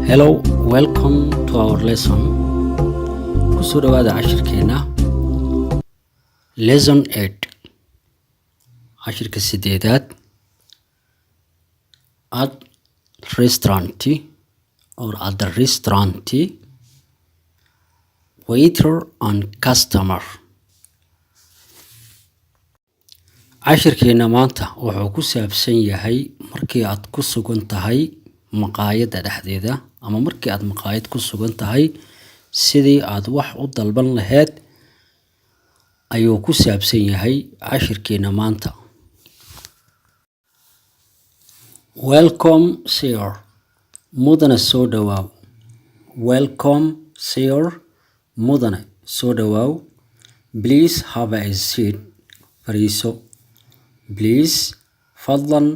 Hello, welcome to our lesson. Kusoo dhawaada cashirkeena Lesson 8 cashirka 8aad at restaurant or at the restaurant waiter and customer. cashirkeena maanta wuxuu ku saabsan yahay markii aad ku sugan tahay maqaayadda dhexdeeda ama markii aad maqaayad ku sugan tahay sidii aad wax u dalban lahayd ayuu ku saabsan yahay cashirkeena maanta. Welcome sir, mudane soo dhawaaw. Welcome sir, mudane soo dhawaaw. Please have a seat, fariiso. Please, fadlan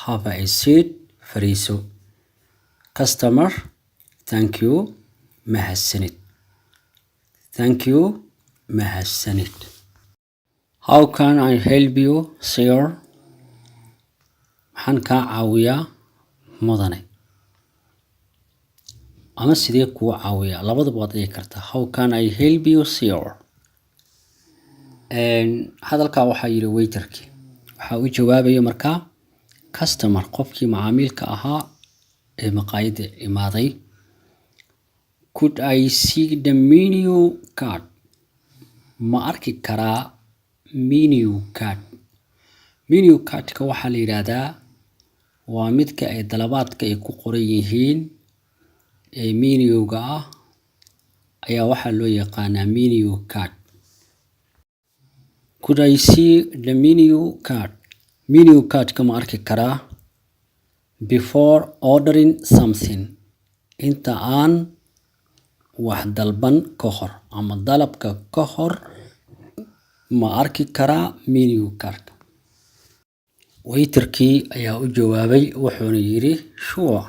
have a seat, fariiso. Customer, thank you, mahadsanid. Thank you, mahadsanid. How can I help you, sir? Maxaan kaa caawiyaa mudane? Ama sidee kuu caawiyaa? Labadaba waad dhihi kartaa. How can I help you, sir? Hadalkaa waxaa yidhi waiterkii. Waxaa u jawaabaya markaa customer, qofkii macaamilka ahaa ee maqaayadda imaaday. Could I see the menu card? Ma arki karaa menu card? Menu cardka waxaa la yidhaahdaa waa midka ay dalabaadka ay ku qoran yihiin ee menuga ah ayaa waxaa loo yaqaanaa menu card. Could I see the menu card? Menu cardka ma arki karaa before ordering something, inta aan wax dalban ka hor ama dalabka ka hor ma arki karaa menu cardka. Waiterkii ayaa u jawaabay wuxuuna yidhi sure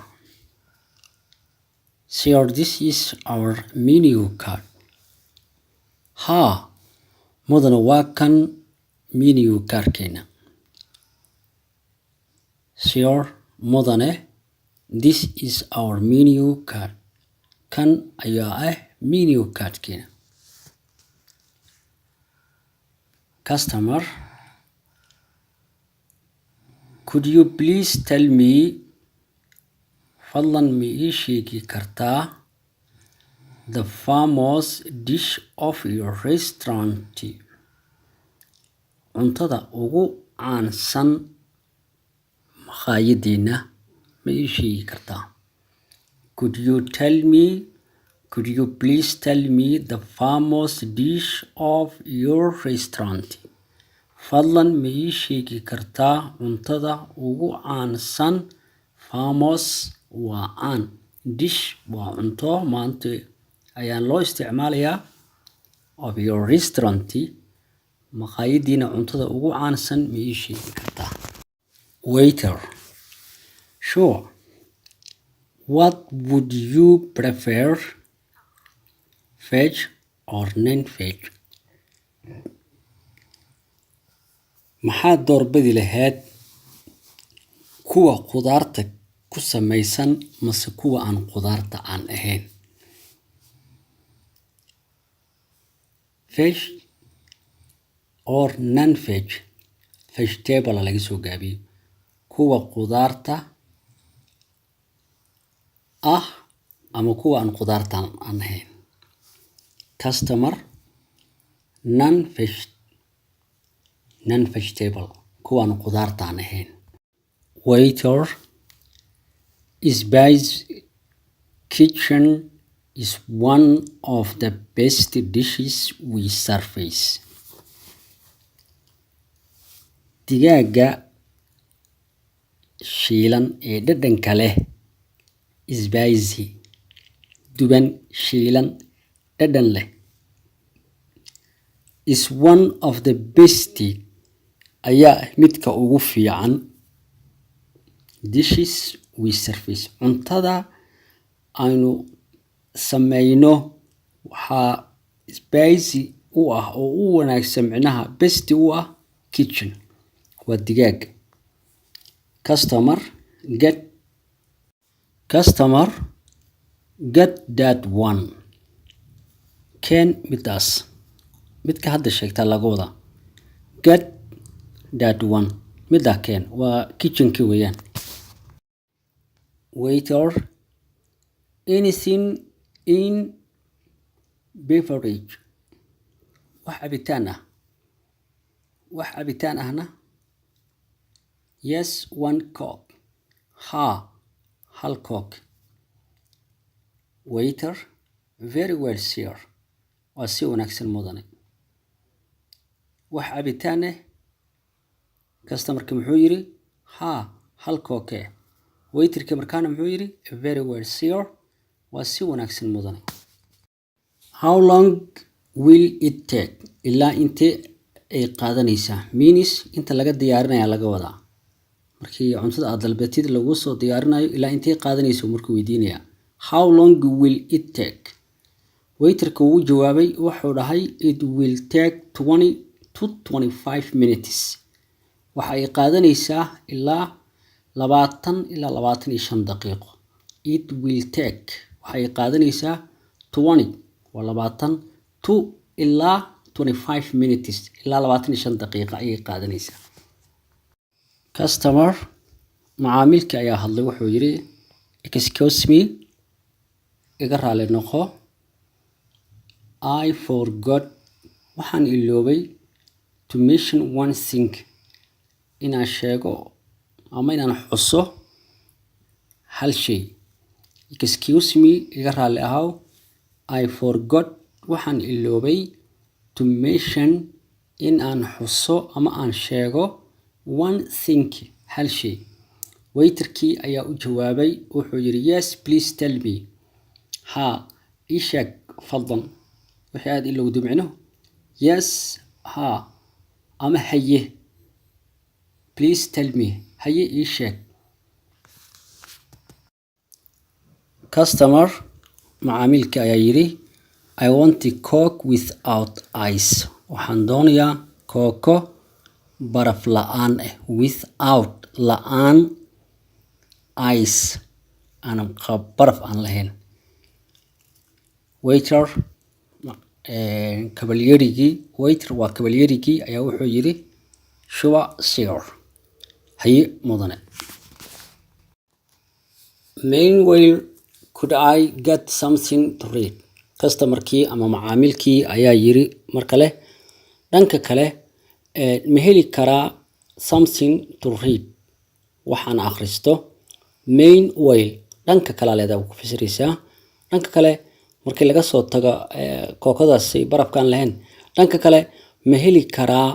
sir, this is our menu card. Haa mudane, waa kan menu cardkeena. Sir, mudane, this is our menu card. Kan ayaa ah menu cardkeena. Customer, could you please tell me, fadlan ma ii sheegi kartaa the famous dish of your restaurant? Cuntada ugu caansan maqaayaddeena ma ii sheegi kartaa? Could you please tell me the famous dish of your restaurant? Fadlan ma ii sheegi kartaa cuntada ugu caansan. Famous waa caan, dish waa cunto. Maanta ayaan loo isticmaalayaa of your restaurant. Maqaayaddiina cuntada ugu caansan ma ii sheegi kartaa? Waiter, sure. What would you prefer, veg or non-veg? Maxaad doorbidi lahayd, kuwa khudaarta ku samaysan mase kuwa aan khudaarta aan ahayn? Veg or non-veg, vegetable laga soo gaabiyo, kuwa khudaarta ah ama kuwa aan khudaarta aan ahayn. Customer, non-vegetable, kuwa aan khudaarta aan ahayn. Waiter, Spice Kitchen is one of the best dishes we service. Digaaga shiilan ee dhadhanka leh, spicy, duban, shiilan, dhadhan leh, is one of the best ayaa midka ugu fiican dishes we service. Cuntada aynu sameyno waxaa spicy u ah oo u wanaagsan, micnaha best u ah kitchen waa digaaga. Customer, get that one keen midaas midka hadda sheegtaa laga wadaa get that one midda keen waa kitchenkii weeyaan waiter anything in beverage wax cabitaan ahna yes one coke ha hal coke waiter very well sir waa si wanaagsan mudane wax cabitaan customerka muxuu yiri ha hal coke waiterka markaana muxuu yiri very well sir waa si wanaagsan mudane how long will it take ilaa intee ay qaadanaysaa means inta laga diyaarinaya laga wadaa markii cuntada aad dalbatid lagu soo diyaarinayo ilaa intee qaadanayso markuu weydiinaya how long will it take waiterka uu jawaabay wuxuu dhahay it will take 20 to 25 minutes waxa ay qaadanaysaa ilaa 20 ilaa 25 daqiiqo it will take waxa ay qaadanaysaa 20 waa 20 to ilaa 25 minutes ilaa 25 daqiiqo ayay qaadanaysaa customer macaamilka ayaa hadlay wuxuu yiri excuse me iga raali noqo I forgot waxaan iloobay to mention one thing inaan sheego ama inaan xuso hal shay excuse me iga raali ahow I forgot waxaan iloobay to mention in aan xuso ama aan sheego one thing hal shay waiterkii ayaa u jawaabay wuxuu yiri yes please tell me ha ii sheeg fadlan wixii aad ilowdo micno yes ha ama haye please tell me haye ii sheeg customer macaamilka ayaa yiri I want a coke without ice waxaan doonayaa kooko baraf la'aan without la'aan ice aan baraf aan lahayn waiter kabalyerigii waiter waa kabalyerigii ayaa wuxuu yiri sure sir haye mudane meanwhile could I get something to read customerkii ama macaamilkii ayaa yiri markale dhanka kale ma heli karaa something to read waxaan akhristo meanwhile dhanka kale leedahay ku fasiraysaa dhanka kale markii laga soo tago kookadaas barafkaan lahayn dhanka kale ma heli karaa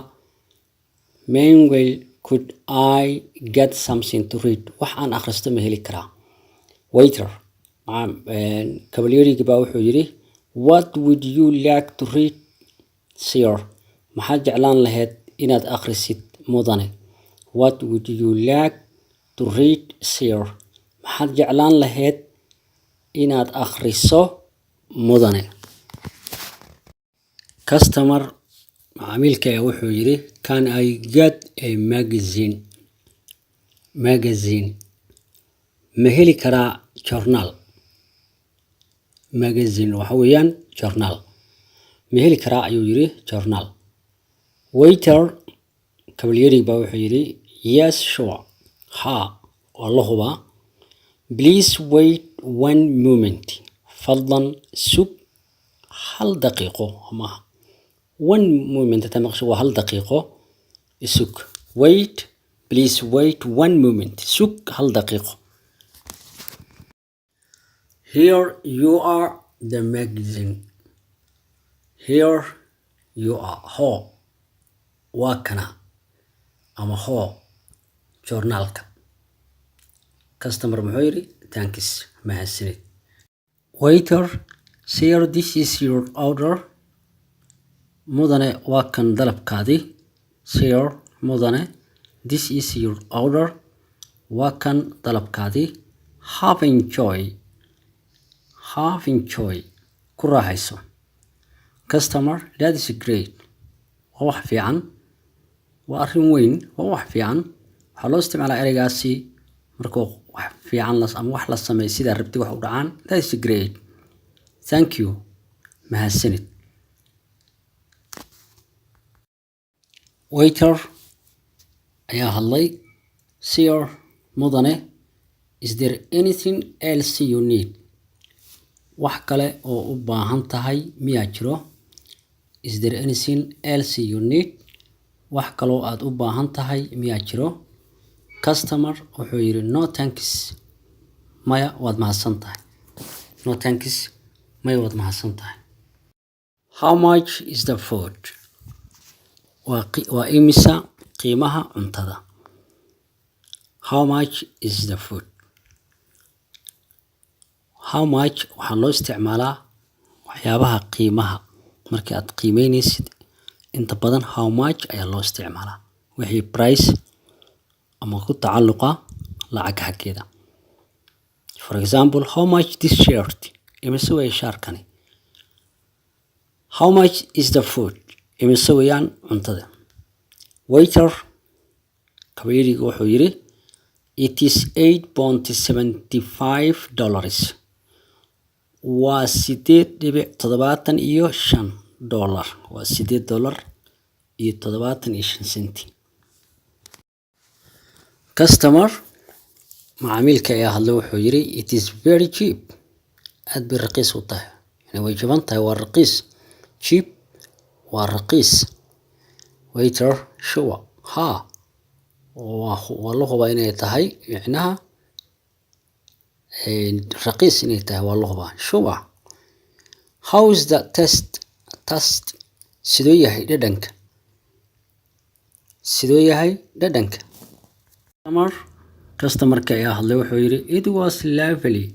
meanwhile could I get something to read waxaan akhristo ma heli karaa waiter kabalyerigi baa wuxuu yiri what would you like to read sir maxaad jeclaan lahayd inaad akhrisid mudane what would you like to read sir maxaad jeclaan lahayd inaad akhriso mudane customer macaamilka ayaa wuxuu yiri can I get a magazine ma heli karaa journal magazine waxa weeyaan journal ma heli karaa ayuu yiri journal waiter kabalyeri baa wuxuu yiri yes sure ha wallahuba please wait one moment fadlan sug hal daqiiqo ama one moment tamaqsho waa hal daqiiqo sug wait please wait one moment sug hal daqiiqo here you are the magazine here you are ho waa kana ama ho journalka customer muxuu yiri thanks mahadsanid waiter sir this is your order mudane waa kan dalabkaadii sir mudane this is your order waa kan dalabkaadii have enjoy ku raaxayso customer that is great waa wax fiican waa arrin weyn waa wax fiican waxaa loo isticmaalaa ereygaasi markuu wax fiican ama wax la sameeyo sida rabti wax u dhacaan, that is great, thank you, mahadsanid. Waiter ayaa hadlay, sir, mudane, is there anything else you need? Wax kale oo u baahan tahay miyaa jiro? Is there anything else you need? Wax kaloo aad u baahan tahay miyaa jiro? Customer wuxuu yiri no thanks, maya waad mahadsan tahay. No thanks, maya waad mahadsan tahay. How much is the food? Waa imisa qiimaha cuntada? How much is the food? How much waxaa loo isticmaalaa waxyaabaha qiimaha markii aad qiimeynaysid. Inta badan how much ayaa loo isticmaalaa wixii price ama ku tacalluqa lacag xaggeeda. For example, how much this shirt? Imise way shaarkani. How much is the food? Imise wayaan cuntada. Waiter kabayriga wuxuu yiri it is $8.75. waa $8.75. waa $8.75. Customer macaamilka ayaa hadlay wuxuu yiri it is very cheap. aad bay raqiis u tahay, yani way jaban tahay, waa raqiis. Cheap waa raqiis. Waiter sure, ha, waa la hubaa inay tahay micnaha raqiis inay tahay, waa la hubaa. Sure. How is the taste? sidoo yahay dhadhanka? sidoo yahay dhadhanka? Customer-ka ayaa hadlay wuxuu yiri it was lovely.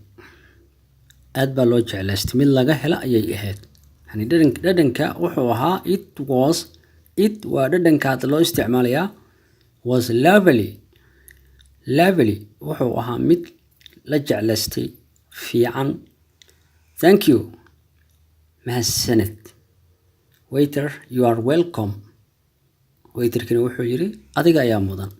aad baa loo jeclaystay, mid laga hela ayay ahayd. yani dhadhanka wuxuu ahaa it waa dhadhanka hadda loo isticmaalayaa was lovely. Lovely wuxuu ahaa mid la jeclaystay, fiican. Thank you, mahadsanid. Waiter you are welcome. Waiterkina wuxuu yiri adiga ayaa mudan.